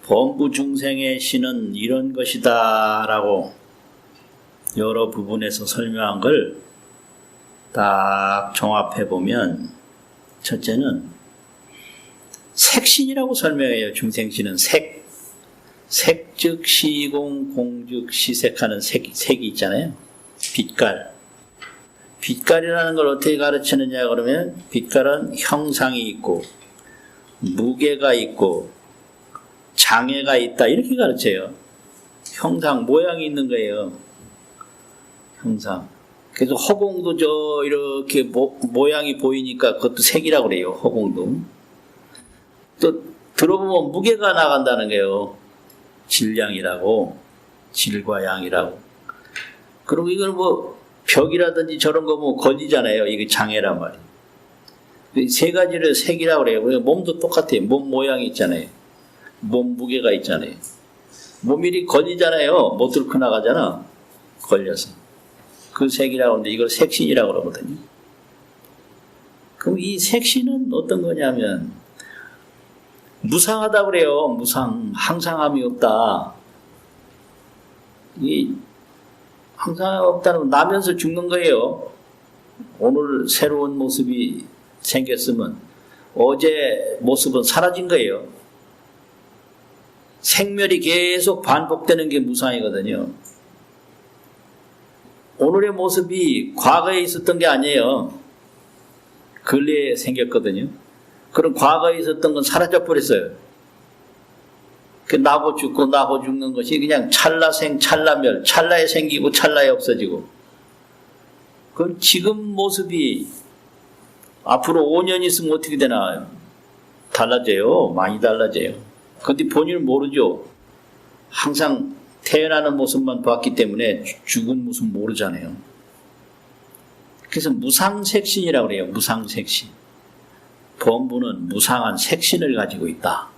범부 중생의 신은 이런 것이다 라고 여러 부분에서 설명한 걸 딱 종합해보면 첫째는 색신이라고 설명해요. 중생신은 색. 색즉 시공 공즉 시색하는 색이 있잖아요. 빛깔. 빛깔이라는 걸 어떻게 가르치느냐 그러면 빛깔은 형상이 있고 무게가 있고 장애가 있다 이렇게 가르쳐요. 형상 모양이 있는 거예요. 형상. 그래서 허공도 저 이렇게 모양이 보이니까 그것도 색이라고 그래요. 허공도. 또 들어보면 무게가 나간다는 거예요. 질량이라고. 질과 양이라고. 그리고 이건 뭐 벽이라든지 저런 거 뭐 걸리잖아요. 이게 장애란 말이에요. 세 가지를 색이라고 그래요. 그러니까 몸도 똑같아요. 몸 모양이 있잖아요. 몸 무게가 있잖아요. 몸이 이리 걸리잖아요. 못 들고 나가잖아. 걸려서. 그 색이라고 하는데 이걸 색신이라고 그러거든요. 그럼 이 색신은 어떤 거냐면 무상하다 그래요. 무상. 항상함이 없다. 이 항상함이 없다는 건 나면서 죽는 거예요. 오늘 새로운 모습이 생겼으면 어제 모습은 사라진 거예요. 생멸이 계속 반복되는 게 무상이거든요. 오늘의 모습이 과거에 있었던 게 아니에요. 근래에 생겼거든요. 그럼 과거에 있었던 건 사라져 버렸어요. 그 나고 죽고 나고 죽는 것이 그냥 찰나생 찰나멸, 찰나에 생기고 찰나에 없어지고. 그럼 지금 모습이 앞으로 5년 있으면 어떻게 되나? 달라져요. 많이 달라져요. 그런데 본인은 모르죠. 항상 태어나는 모습만 봤기 때문에 죽은 모습 모르잖아요. 그래서 무상색신이라고 그래요. 무상색신. 범부는 무상한 색신을 가지고 있다.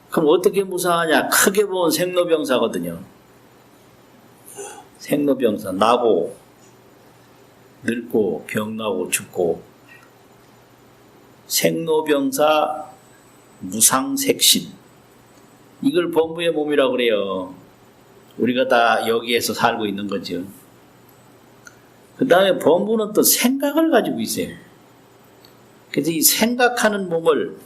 그럼 어떻게 무상하냐? 크게 보면 생로병사거든요. 생로병사. 나고 늙고 병나고 죽고 생로병사 무상색신. 이걸 범부의 몸이라고 그래요. 우리가 다 여기에서 살고 있는 거죠. 그 다음에 범부는 또 생각을 가지고 있어요. 그래서 이 생각하는 몸을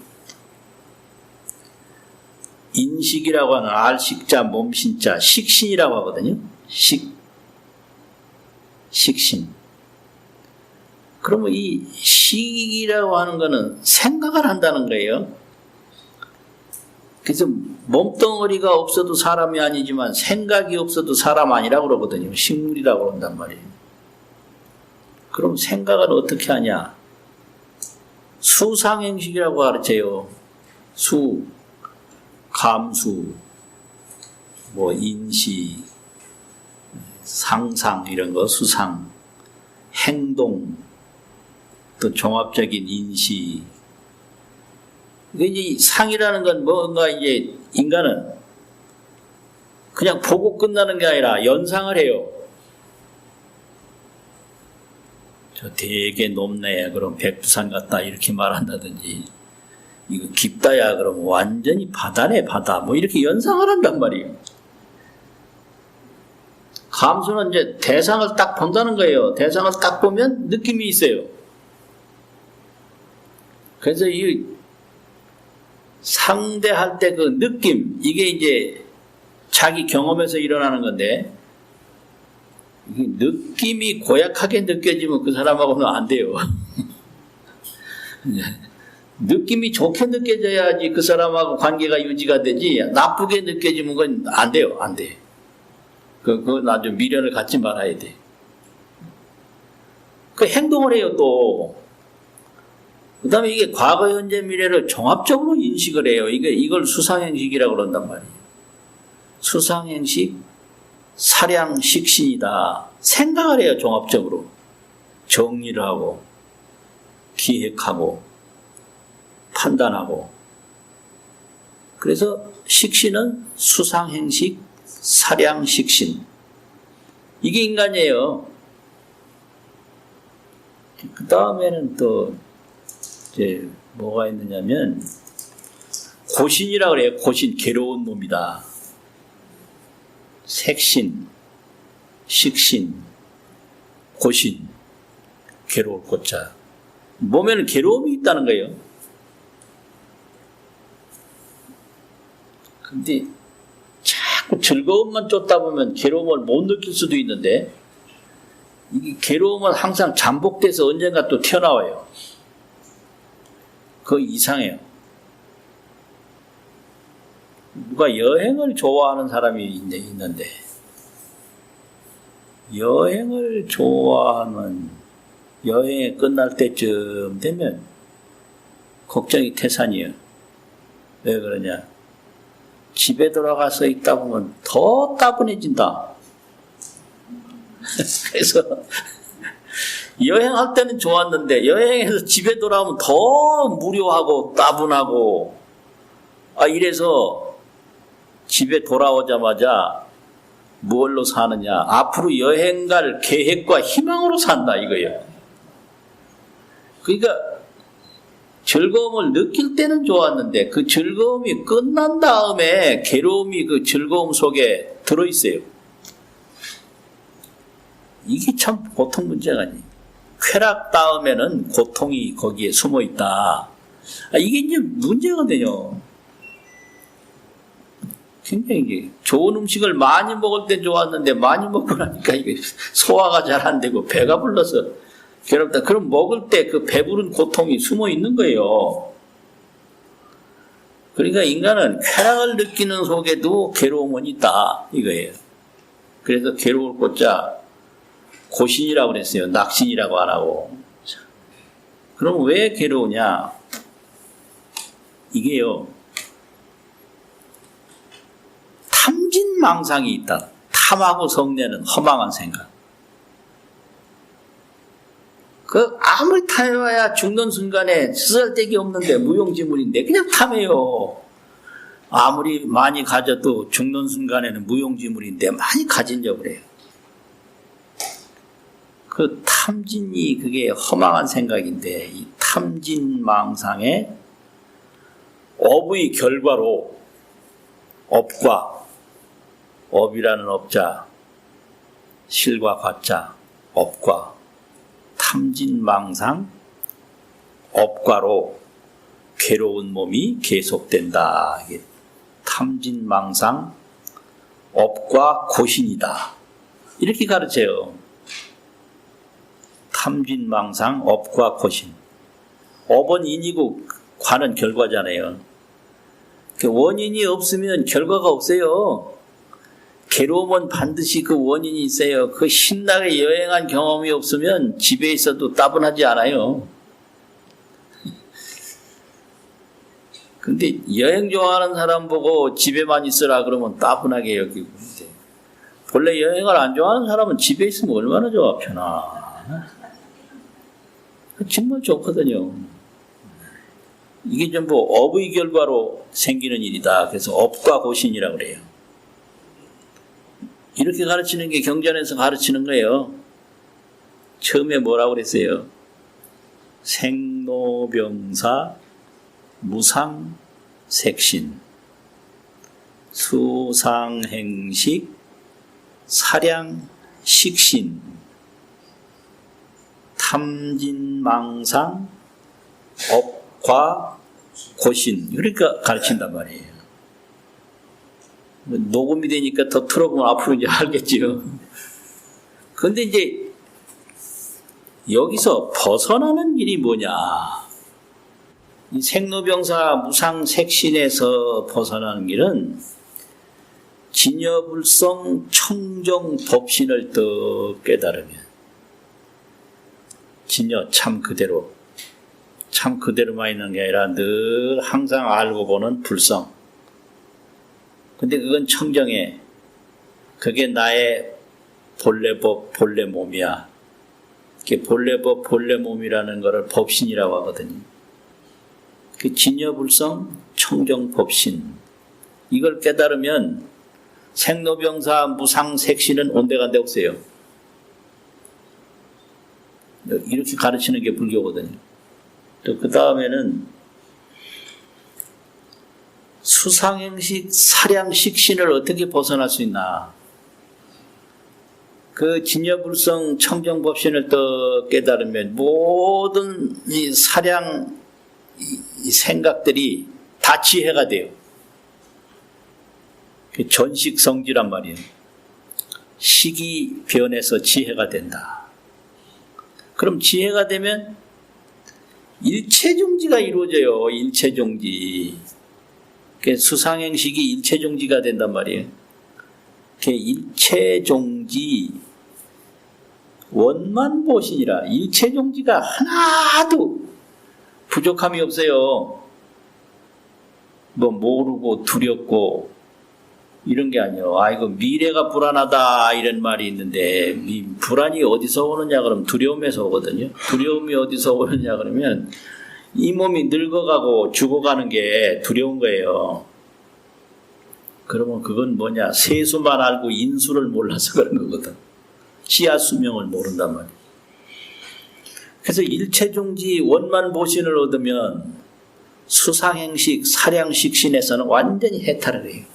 인식이라고 하는 알식자, 몸신자, 식신이라고 하거든요. 식신. 그러면 이 식이라고 하는 거는 생각을 한다는 거예요. 그래서 몸덩어리가 없어도 사람이 아니지만 생각이 없어도 사람 아니라고 그러거든요. 식물이라고 그런단 말이에요. 그럼 생각을 어떻게 하냐? 수상행식이라고 가르쳐요. 감수, 뭐 인시, 상상 이런 거, 수상, 행동, 또 종합적인 인시. 이제 상이라는 건 뭔가 이제 인간은 그냥 보고 끝나는 게 아니라 연상을 해요. 저 되게 높네. 그럼 백두산 같다. 이렇게 말한다든지. 이거 깊다야. 그럼 완전히 바다네, 바다. 뭐 이렇게 연상을 한단 말이에요. 감수는 이제 대상을 딱 본다는 거예요. 대상을 딱 보면 느낌이 있어요. 그래서 이 상대할 때 그 느낌, 이게 이제 자기 경험에서 일어나는 건데, 느낌이 고약하게 느껴지면 그 사람하고는 안 돼요. 느낌이 좋게 느껴져야지 그 사람하고 관계가 유지가 되지, 나쁘게 느껴지면 그건 안 돼요. 안 돼. 그건 아주 미련을 갖지 말아야 돼. 그 행동을 해요, 또. 그 다음에 이게 과거, 현재, 미래를 종합적으로 인식을 해요. 이걸 수상행식이라고 그런단 말이에요. 수상행식, 사량식신이다. 생각을 해요, 종합적으로. 정리를 하고, 기획하고, 판단하고. 그래서 식신은 수상행식, 사량식신. 이게 인간이에요. 그 다음에는 또, 이제 뭐가 있느냐면 고신이라고 그래요. 고신, 괴로운 몸이다. 색신, 식신, 고신, 괴로울 고자. 몸에는 괴로움이 있다는 거예요. 근데 자꾸 즐거움만 쫓다 보면 괴로움을 못 느낄 수도 있는데, 이 괴로움은 항상 잠복돼서 언젠가 또 튀어나와요. 그거 이상해요. 누가 여행을 좋아하는 사람이 있는데, 여행을 좋아하면 여행이 끝날 때쯤 되면 걱정이 태산이에요. 왜 그러냐? 집에 돌아가서 있다 보면 더 따분해진다. 그래서 여행할 때는 좋았는데 여행해서 집에 돌아오면 더 무료하고 따분하고 이래서 집에 돌아오자마자 뭘로 사느냐, 앞으로 여행 갈 계획과 희망으로 산다 이거예요. 그러니까 즐거움을 느낄 때는 좋았는데 그 즐거움이 끝난 다음에 괴로움이 그 즐거움 속에 들어있어요. 이게 참 보통 문제가 아니에요. 쾌락 다음에는 고통이 거기에 숨어 있다. 이게 이제 문제거든요. 굉장히 이게 좋은 음식을 많이 먹을 때 좋았는데 많이 먹고 나니까 이게 소화가 잘 안 되고 배가 불러서 괴롭다. 그럼 먹을 때 그 배부른 고통이 숨어 있는 거예요. 그러니까 인간은 쾌락을 느끼는 속에도 괴로움은 있다 이거예요. 그래서 괴로울 꽃자 고신이라고 그랬어요. 낙신이라고 안 하고. 그럼 왜 괴로우냐? 이게요. 탐진망상이 있다. 탐하고 성내는 허망한 생각. 아무리 탐해봐야 죽는 순간에 쓰잘데기 없는데 무용지물인데 그냥 탐해요. 아무리 많이 가져도 죽는 순간에는 무용지물인데 많이 가진려 그래요. 그 탐진이 그게 허망한 생각인데 이 탐진망상의 업의 결과로 업과 업이라는 업자 실과 과자 업과 탐진망상 업과로 괴로운 몸이 계속된다. 이게 탐진망상 업과 고신이다. 이렇게 가르쳐요. 탐진망상 업과 고신. 업은 인이고 과는 결과잖아요. 원인이 없으면 결과가 없어요. 괴로움은 반드시 그 원인이 있어요. 그 신나게 여행한 경험이 없으면 집에 있어도 따분하지 않아요. 근데 여행 좋아하는 사람 보고 집에만 있으라 그러면 따분하게 여기고. 본래 여행을 안 좋아하는 사람은 집에 있으면 얼마나 좋아, 편하. 정말 좋거든요. 이게 전부 업의 결과로 생기는 일이다. 그래서 업과 고신이라고 그래요. 이렇게 가르치는 게 경전에서 가르치는 거예요. 처음에 뭐라고 그랬어요? 생로병사 무상색신 수상행식 사량식신 탐진망상 업과 고신. 그러니까 가르친단 말이에요. 녹음이 되니까 더 틀어보면 앞으로 이제 알겠지요. 근데 이제 여기서 벗어나는 일이 뭐냐? 이 생로병사 무상색신에서 벗어나는 길은 진여불성 청정법신을 더 깨달으면 진여 참 그대로만 있는 게 아니라 늘 항상 알고 보는 불성. 근데 그건 청정해. 그게 나의 본래법, 본래 몸이야. 그게 본래법, 본래 몸이라는 것을 법신이라고 하거든요. 그 진여불성 청정법신. 이걸 깨달으면 생로병사 무상색신은 온데간데 없어요. 이렇게 가르치는 게 불교거든요. 또 그 다음에는 수상행식, 사량식신을 어떻게 벗어날 수 있나? 그 진여불성 청정법신을 또 깨달으면 모든 이 사량 이 생각들이 다 지혜가 돼요. 그 전식성지란 말이에요. 식이 변해서 지혜가 된다. 그럼 지혜가 되면 일체종지가 이루어져요. 일체종지. 수상행식이 일체종지가 된단 말이에요. 일체종지 원만보신이라. 일체종지가 하나도 부족함이 없어요. 뭐 모르고 두렵고 이런 게 아니에요. 이거 미래가 불안하다 이런 말이 있는데 불안이 어디서 오느냐 그러면 두려움에서 오거든요. 두려움이 어디서 오느냐 그러면 이 몸이 늙어가고 죽어가는 게 두려운 거예요. 그러면 그건 뭐냐? 세수만 알고 인수를 몰라서 그런 거거든. 지하 수명을 모른단 말이에요. 그래서 일체중지 원만보신을 얻으면 수상행식, 사량식신에서는 완전히 해탈을 해요.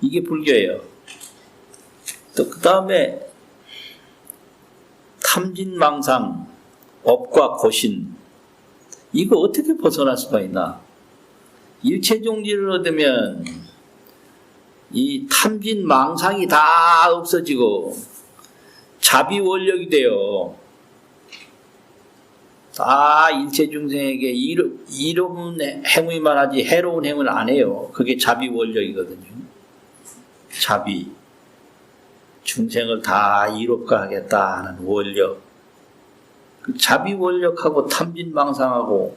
이게 불교예요. 또 그 다음에 탐진망상, 업과 고신, 이거 어떻게 벗어날 수가 있나? 일체종지를 얻으면 이 탐진망상이 다 없어지고 자비원력이 돼요. 다 일체중생에게 이로운 행위만 하지 해로운 행위를 안 해요. 그게 자비원력이거든요. 자비, 중생을 다 이롭게 하겠다 하는 원력. 그 자비원력하고 탐진망상하고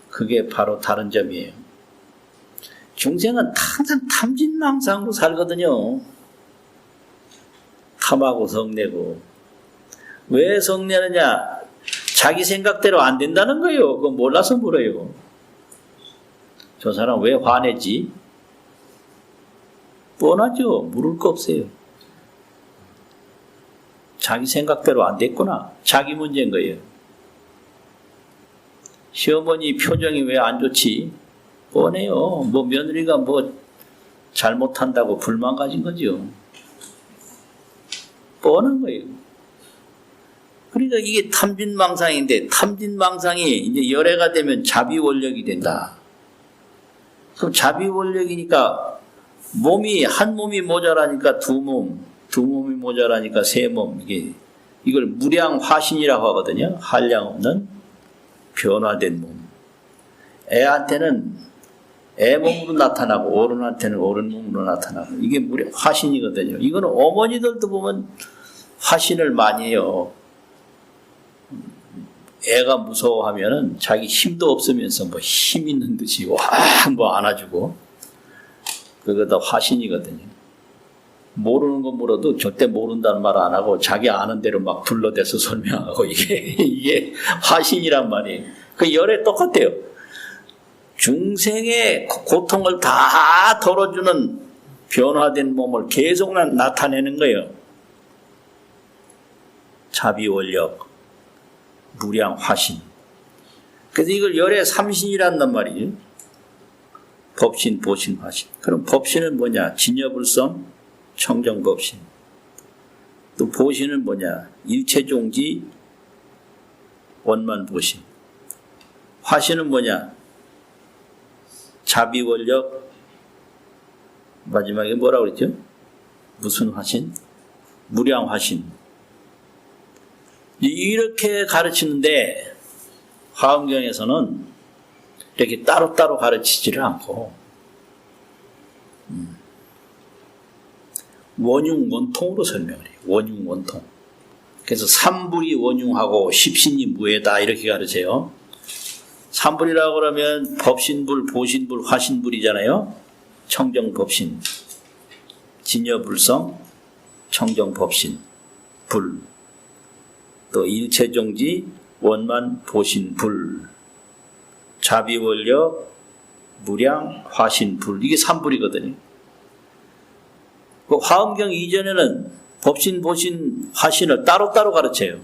그게 바로 다른 점이에요. 중생은 항상 탐진망상으로 살거든요. 탐하고 성내고. 왜 성내느냐? 자기 생각대로 안 된다는 거예요. 그거 몰라서 물어요. 저 사람 왜 화내지? 뻔하죠. 물을 거 없어요. 자기 생각대로 안 됐구나. 자기 문제인 거예요. 시어머니 표정이 왜 안 좋지? 뻔해요. 뭐 며느리가 뭐 잘못한다고 불만 가진 거죠. 뻔한 거예요. 그러니까 이게 탐진망상인데 탐진망상이 이제 열애가 되면 자비원력이 된다. 그럼 자비원력이니까 한 몸이 모자라니까 두 몸이 모자라니까 세 몸. 이걸 무량화신이라고 하거든요. 한량 없는 변화된 몸. 애한테는 애 몸으로 나타나고 어른한테는 어른 몸으로 나타나고 이게 화신이거든요. 이거는 어머니들도 보면 화신을 많이 해요. 애가 무서워하면은 자기 힘도 없으면서 뭐 힘 있는 듯이 뭐 안아주고 그거 다 화신이거든요. 모르는 거 물어도 절대 모른다는 말 안 하고 자기 아는 대로 막 둘러대서 설명하고 이게 화신이란 말이에요. 그 열애 똑같아요. 중생의 고통을 다 덜어주는 변화된 몸을 계속 나타내는 거예요. 자비원력, 무량 화신. 그래서 이걸 열애 삼신이란단 말이에요. 법신, 보신, 화신. 그럼 법신은 뭐냐? 진여불성, 청정법신. 또 보신은 뭐냐? 일체종지, 원만보신. 화신은 뭐냐? 자비원력, 마지막에 뭐라고 그랬죠? 무슨 화신? 무량화신. 이렇게 가르치는데 화엄경에서는 이렇게 따로따로 가르치지를 않고 원융, 원통으로 설명을 해요. 원융, 원통. 그래서 삼불이 원융하고 십신이 무예다 이렇게 가르쳐요. 삼불이라고 그러면 법신불, 보신불, 화신불이잖아요. 청정법신, 진여불성, 청정법신, 불. 또 일체종지, 원만, 보신, 불. 자비원력, 무량, 화신, 불. 이게 삼불이거든요. 그 화엄경 이전에는 법신, 보신, 화신을 따로따로 가르쳐요.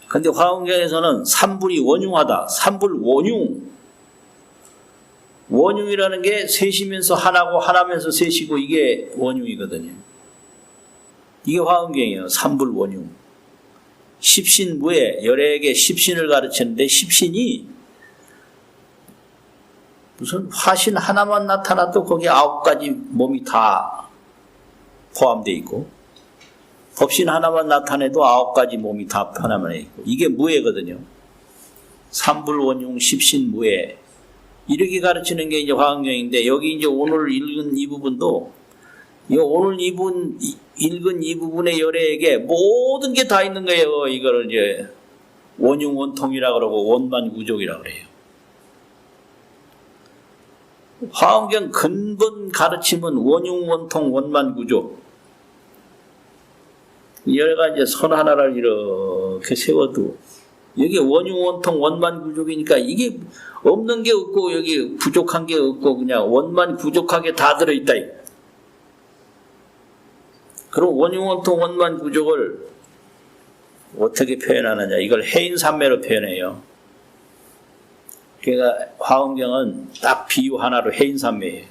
근데 화엄경에서는 삼불이 원융하다. 삼불 원융. 원융이라는 게 셋이면서 하나고 하나면서 셋이고 이게 원융이거든요. 이게 화엄경이에요. 삼불 원융. 십신무에 열애에게 십신을 가르치는데 십신이 무슨 화신 하나만 나타나도 거기 9가지 몸이 다 포함되어 있고 법신 하나만 나타내도 9가지 몸이 다 포함되어 있고 이게 무예거든요. 삼불원융 십신무예 이렇게 가르치는 게 이제 화엄경인데 여기 이제 오늘 읽은 이 부분도 오늘 읽은 이 부분의 열애에게 모든 게 다 있는 거예요. 이거를 이제 원융 원통이라 그러고 원만구족이라 그래요. 화엄경 근본 가르침은 원흉 원통 원만 구조. 여기가 이제 선 하나를 이렇게 세워도 여기 원흉 원통 원만 구조이니까 이게 없는 게 없고 여기 부족한 게 없고 그냥 원만 부족하게 다 들어있다. 그럼 원흉 원통 원만 구족을 어떻게 표현하느냐? 이걸 해인산매로 표현해요. 그러니까 화엄경은 딱 비유 하나로 해인산매예요.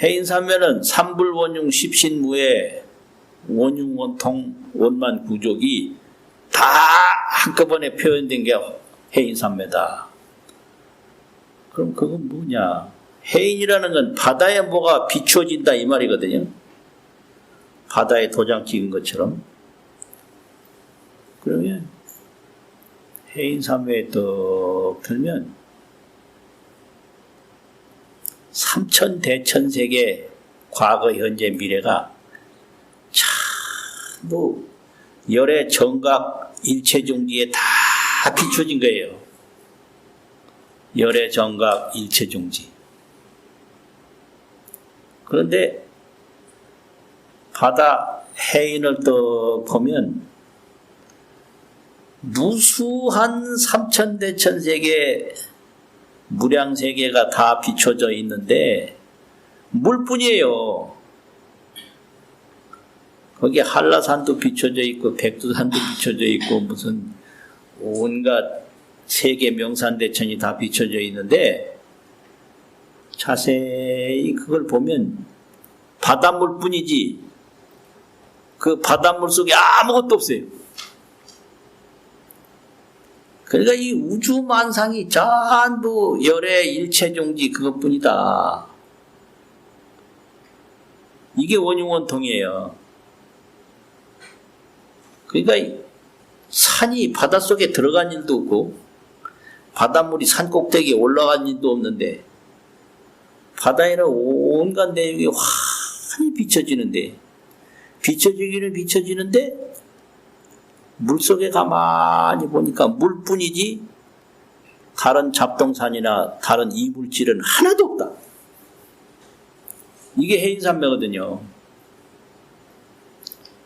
해인산매는 삼불원흉 십신무의 원흉 원통 원만 구족이 다 한꺼번에 표현된 게 해인산매다. 그럼 그건 뭐냐? 해인이라는 건 바다에 뭐가 비추어진다 이 말이거든요. 바다에 도장 찍은 것처럼. 그러면 해인산매에 떡 들면 삼천대천세계 과거 현재 미래가 뭐 열의 정각 일체종지에 다 비춰진 거예요. 열의 정각 일체종지. 그런데 바다 해인을 또 보면 무수한 삼천대천세계 무량세계가 다 비춰져 있는데 물뿐이에요. 거기 한라산도 비춰져 있고 백두산도 비춰져 있고 무슨 온갖 세계 명산대천이 다 비춰져 있는데 자세히 그걸 보면 바닷물뿐이지 그 바닷물 속에 아무것도 없어요. 그러니까 이 우주만상이 전부 열의 일체종지 그것뿐이다. 이게 원흉원통이에요. 그러니까 산이 바닷속에 들어간 일도 없고 바닷물이 산 꼭대기에 올라간 일도 없는데 바다에는 온갖 내용이 환히 비춰지는데 비춰지기는 비춰지는데 물속에 가만히 보니까 물뿐이지 다른 잡동산이나 다른 이물질은 하나도 없다. 이게 해인산매거든요.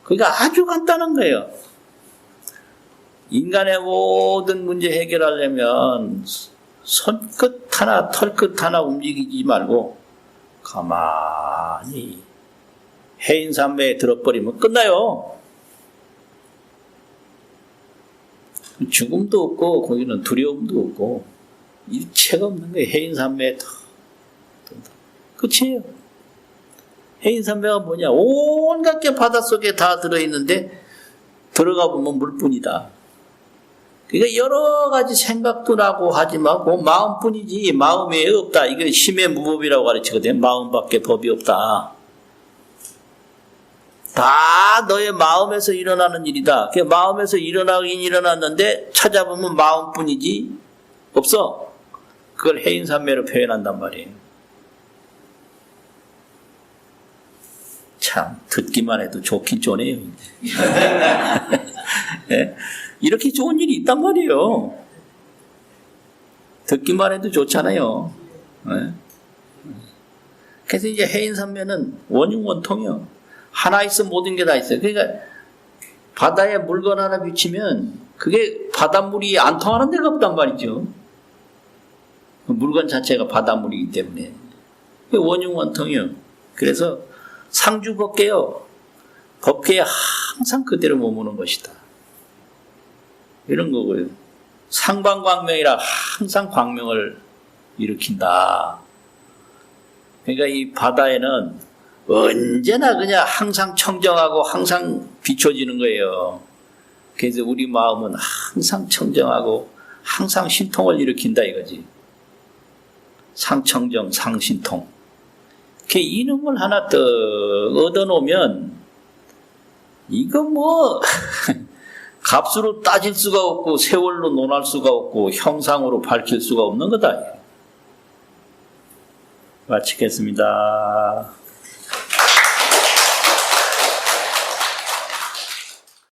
그러니까 아주 간단한 거예요. 인간의 모든 문제 해결하려면 손끝 하나 털끝 하나 움직이지 말고 가만히 해인산매에 들어버리면 끝나요. 죽음도 없고 거기는 두려움도 없고 일체가 없는 거예요. 해인산매에 끝이에요. 해인산매가 뭐냐? 온갖 게 바닷속에 다 들어있는데 들어가 보면 물뿐이다. 그러니까 여러 가지 생각도 나고 하지만 그 마음뿐이지 마음에 없다. 이게 심의 무법이라고 가르치거든요. 마음밖에 법이 없다. 다 너의 마음에서 일어나는 일이다. 그 마음에서 일어나긴 일어났는데 찾아보면 마음뿐이지 없어. 그걸 해인산매로 표현한단 말이에요. 참 듣기만 해도 좋긴 좋네요. 네? 이렇게 좋은 일이 있단 말이에요. 듣기만 해도 좋잖아요. 네? 그래서 이제 해인산매는 원흉원통이요. 하나 있으면 모든 게 다 있어요. 그러니까 바다에 물건 하나 비치면 그게 바닷물이 안 통하는 데가 없단 말이죠. 물건 자체가 바닷물이기 때문에. 원흉원통이요. 그래서 상주법계요. 법계에 항상 그대로 머무는 것이다. 이런 거고요. 상방광명이라 항상 광명을 일으킨다. 그러니까 이 바다에는 언제나 그냥 항상 청정하고 항상 비춰지는 거예요. 그래서 우리 마음은 항상 청정하고 항상 신통을 일으킨다 이거지. 상청정, 상신통. 그 이놈을 하나 더 얻어놓으면 이거 뭐 값으로 따질 수가 없고 세월로 논할 수가 없고 형상으로 밝힐 수가 없는 거다. 마치겠습니다.